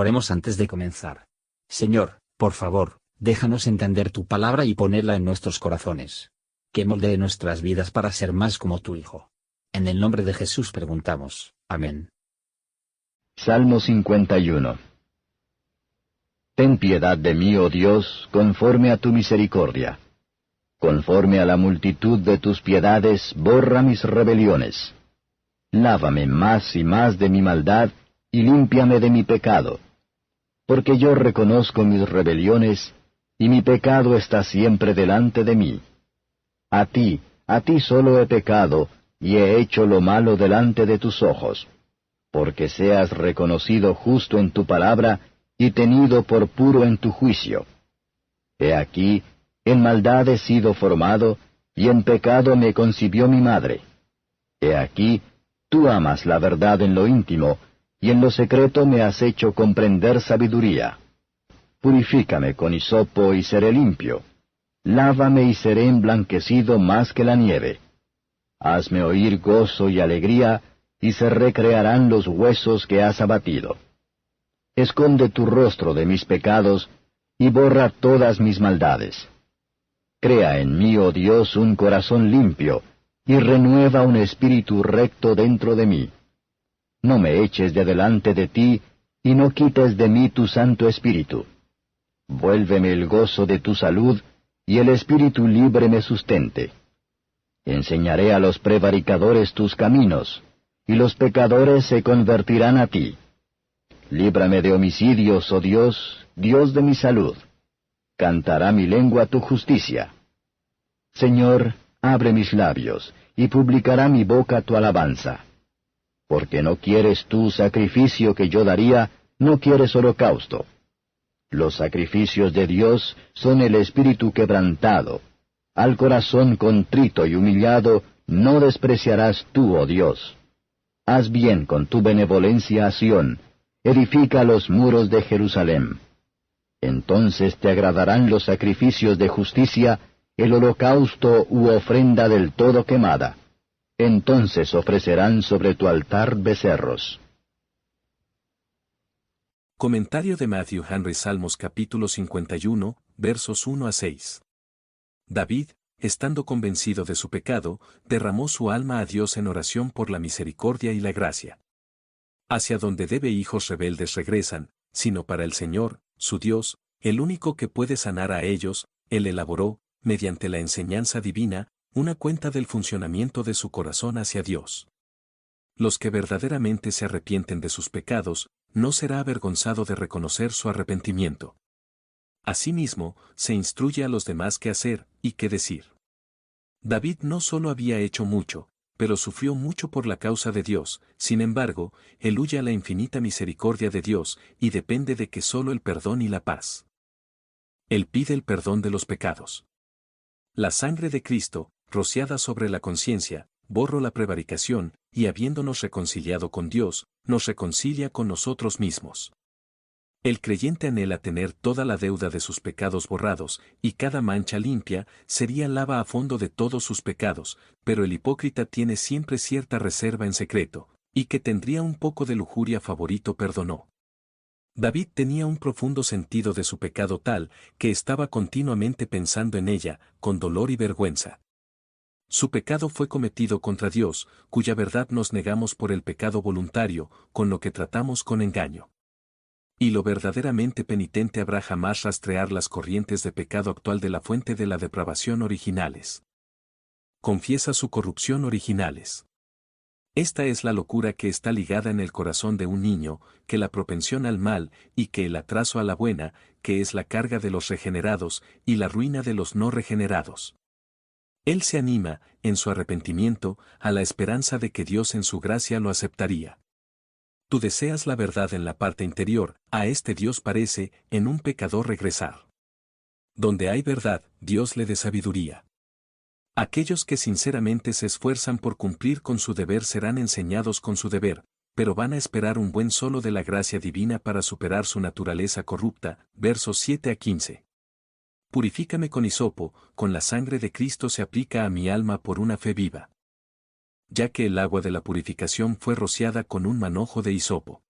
Oremos antes de comenzar. Señor, por favor, déjanos entender tu palabra y ponerla en nuestros corazones. Que moldee nuestras vidas para ser más como tu Hijo. En el nombre de Jesús preguntamos. Amén. Salmo 51. Ten piedad de mí, oh Dios, conforme a tu misericordia. Conforme a la multitud de tus piedades, borra mis rebeliones. Lávame más y más de mi maldad, y límpiame de mi pecado. Porque yo reconozco mis rebeliones, y mi pecado está siempre delante de mí. A ti solo he pecado, y he hecho lo malo delante de tus ojos, porque seas reconocido justo en tu palabra, y tenido por puro en tu juicio. He aquí, en maldad he sido formado, y en pecado me concibió mi madre. He aquí, tú amas la verdad en lo íntimo, y en lo secreto me has hecho comprender sabiduría. Purifícame con hisopo y seré limpio. Lávame y seré emblanquecido más que la nieve. Hazme oír gozo y alegría, y se recrearán los huesos que has abatido. Esconde tu rostro de mis pecados, y borra todas mis maldades. Crea en mí, oh Dios, un corazón limpio, y renueva un espíritu recto dentro de mí. No me eches de delante de ti, y no quites de mí tu Santo Espíritu. Vuélveme el gozo de tu salud, y el espíritu libre me sustente. Enseñaré a los prevaricadores tus caminos, y los pecadores se convertirán a ti. Líbrame de homicidios, oh Dios, Dios de mi salud. Cantará mi lengua tu justicia. Señor, abre mis labios, y publicará mi boca tu alabanza. Porque no quieres tú sacrificio que yo daría, no quieres holocausto. Los sacrificios de Dios son el espíritu quebrantado. Al corazón contrito y humillado no despreciarás tú, oh Dios. Haz bien con tu benevolencia a Sión, edifica los muros de Jerusalén. Entonces te agradarán los sacrificios de justicia, el holocausto u ofrenda del todo quemada. Entonces ofrecerán sobre tu altar becerros. Comentario de Matthew Henry Salmos capítulo 51, versos 1 a 6. David, estando convencido de su pecado, derramó su alma a Dios en oración por la misericordia y la gracia. Hacia donde debe hijos rebeldes regresan, sino para el Señor, su Dios, el único que puede sanar a ellos, Él elaboró, mediante la enseñanza divina, una cuenta del funcionamiento de su corazón hacia Dios. Los que verdaderamente se arrepienten de sus pecados, no será avergonzado de reconocer su arrepentimiento. Asimismo, se instruye a los demás qué hacer y qué decir. David no solo había hecho mucho, pero sufrió mucho por la causa de Dios, sin embargo, él huye a la infinita misericordia de Dios y depende de que solo el perdón y la paz. Él pide el perdón de los pecados. La sangre de Cristo, rociada sobre la conciencia, borró la prevaricación, y habiéndonos reconciliado con Dios, nos reconcilia con nosotros mismos. El creyente anhela tener toda la deuda de sus pecados borrados, y cada mancha limpia sería lava a fondo de todos sus pecados, pero el hipócrita tiene siempre cierta reserva en secreto, y que tendría un poco de lujuria favorito perdonó. David tenía un profundo sentido de su pecado tal, que estaba continuamente pensando en ella, con dolor y vergüenza. Su pecado fue cometido contra Dios, cuya verdad nos negamos por el pecado voluntario, con lo que tratamos con engaño. Y lo verdaderamente penitente habrá jamás rastrear las corrientes de pecado actual de la fuente de la depravación originales. Confiesa su corrupción originales. Esta es la locura que está ligada en el corazón de un niño, que la propensión al mal, y que el atraso a la buena, que es la carga de los regenerados, y la ruina de los no regenerados. Él se anima, en su arrepentimiento, a la esperanza de que Dios en su gracia lo aceptaría. Tú deseas la verdad en la parte interior, a este Dios parece, en un pecador regresar. Donde hay verdad, Dios le dé sabiduría. Aquellos que sinceramente se esfuerzan por cumplir con su deber serán enseñados con su deber, pero van a esperar un buen solo de la gracia divina para superar su naturaleza corrupta, versos 7 a 15. Purifícame con hisopo, con la sangre de Cristo se aplica a mi alma por una fe viva. Ya que el agua de la purificación fue rociada con un manojo de hisopo.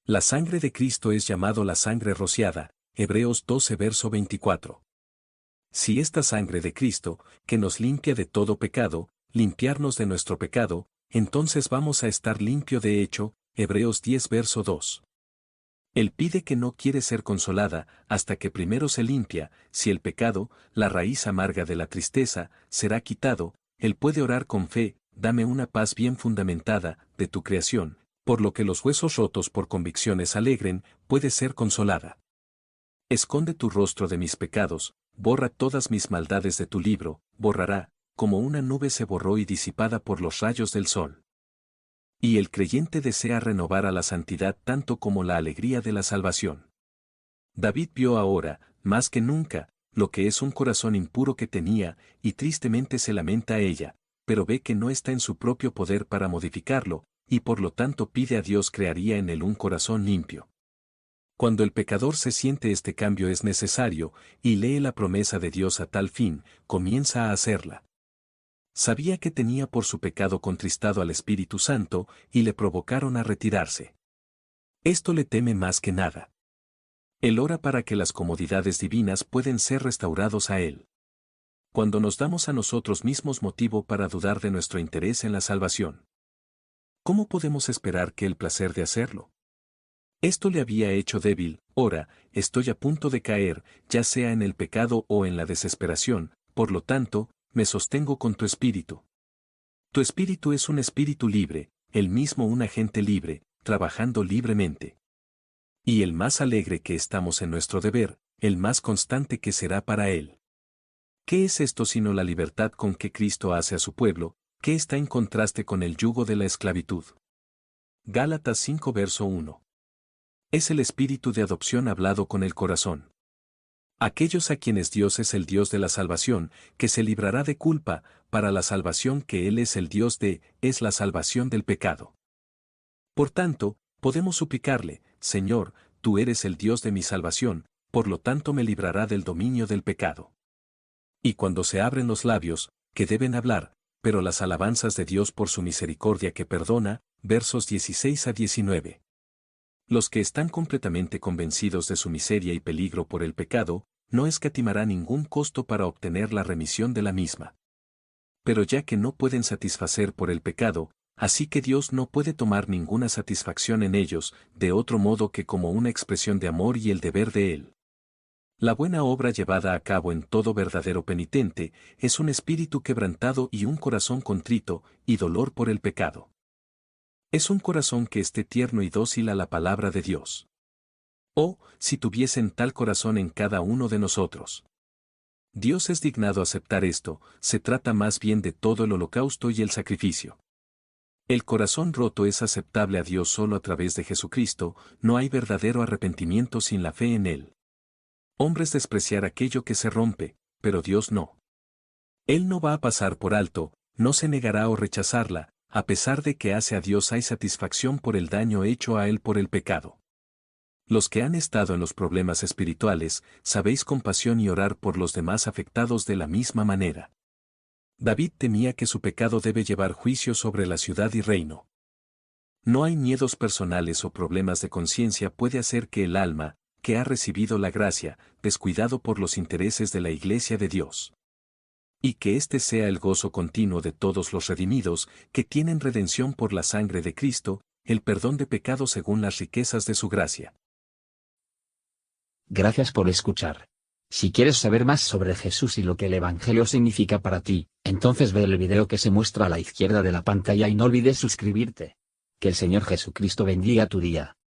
La sangre de Cristo es llamado la sangre rociada, Hebreos 12 verso 24. Si esta sangre de Cristo, que nos limpia de todo pecado, limpiarnos de nuestro pecado, entonces vamos a estar limpio de hecho, Hebreos 10 verso 2. Él pide que no quiere ser consolada, hasta que primero se limpia, si el pecado, la raíz amarga de la tristeza, será quitado, él puede orar con fe, dame una paz bien fundamentada, de tu creación, por lo que los huesos rotos por convicciones alegren, puede ser consolada. Esconde tu rostro de mis pecados, borra todas mis maldades de tu libro, borrará, como una nube se borró y disipada por los rayos del sol. Y el creyente desea renovar a la santidad tanto como la alegría de la salvación. David vio ahora, más que nunca, lo que es un corazón impuro que tenía, y tristemente se lamenta a ella, pero ve que no está en su propio poder para modificarlo, y por lo tanto pide a Dios crearía en él un corazón limpio. Cuando el pecador se siente este cambio es necesario, y lee la promesa de Dios a tal fin, comienza a hacerla. Sabía que tenía por su pecado contristado al Espíritu Santo, y le provocaron a retirarse. Esto le teme más que nada. Él ora para que las comodidades divinas pueden ser restaurados a él. Cuando nos damos a nosotros mismos motivo para dudar de nuestro interés en la salvación, ¿cómo podemos esperar que el placer de hacerlo? Esto le había hecho débil, ora, estoy a punto de caer, ya sea en el pecado o en la desesperación, por lo tanto, me sostengo con tu espíritu. Tu espíritu es un espíritu libre, el mismo un agente libre, trabajando libremente. Y el más alegre que estamos en nuestro deber, el más constante que será para él. ¿Qué es esto sino la libertad con que Cristo hace a su pueblo, que está en contraste con el yugo de la esclavitud? Gálatas 5 verso 1. Es el espíritu de adopción hablado con el corazón. Aquellos a quienes Dios es el Dios de la salvación, que se librará de culpa, para la salvación que Él es el Dios de, es la salvación del pecado. Por tanto, podemos suplicarle, Señor, tú eres el Dios de mi salvación, por lo tanto me librará del dominio del pecado. Y cuando se abren los labios, que deben hablar, pero las alabanzas de Dios por su misericordia que perdona, versos 16 a 19. Los que están completamente convencidos de su miseria y peligro por el pecado, no escatimará ningún costo para obtener la remisión de la misma. Pero ya que no pueden satisfacer por el pecado, así que Dios no puede tomar ninguna satisfacción en ellos, de otro modo que como una expresión de amor y el deber de Él. La buena obra llevada a cabo en todo verdadero penitente, es un espíritu quebrantado y un corazón contrito, y dolor por el pecado. Es un corazón que esté tierno y dócil a la palabra de Dios. Oh, si tuviesen tal corazón en cada uno de nosotros. Dios es dignado aceptar esto, se trata más bien de todo el holocausto y el sacrificio. El corazón roto es aceptable a Dios solo a través de Jesucristo, no hay verdadero arrepentimiento sin la fe en Él. Hombres despreciar aquello que se rompe, pero Dios no. Él no va a pasar por alto, no se negará o rechazarla, a pesar de que hace a Dios hay satisfacción por el daño hecho a Él por el pecado. Los que han estado en los problemas espirituales, sabéis compasión y orar por los demás afectados de la misma manera. David temía que su pecado debe llevar juicio sobre la ciudad y reino. No hay miedos personales o problemas de conciencia puede hacer que el alma, que ha recibido la gracia, descuidado por los intereses de la Iglesia de Dios. Y que este sea el gozo continuo de todos los redimidos, que tienen redención por la sangre de Cristo, el perdón de pecados según las riquezas de su gracia. Gracias por escuchar. Si quieres saber más sobre Jesús y lo que el Evangelio significa para ti, entonces ve el video que se muestra a la izquierda de la pantalla y no olvides suscribirte. Que el Señor Jesucristo bendiga tu día.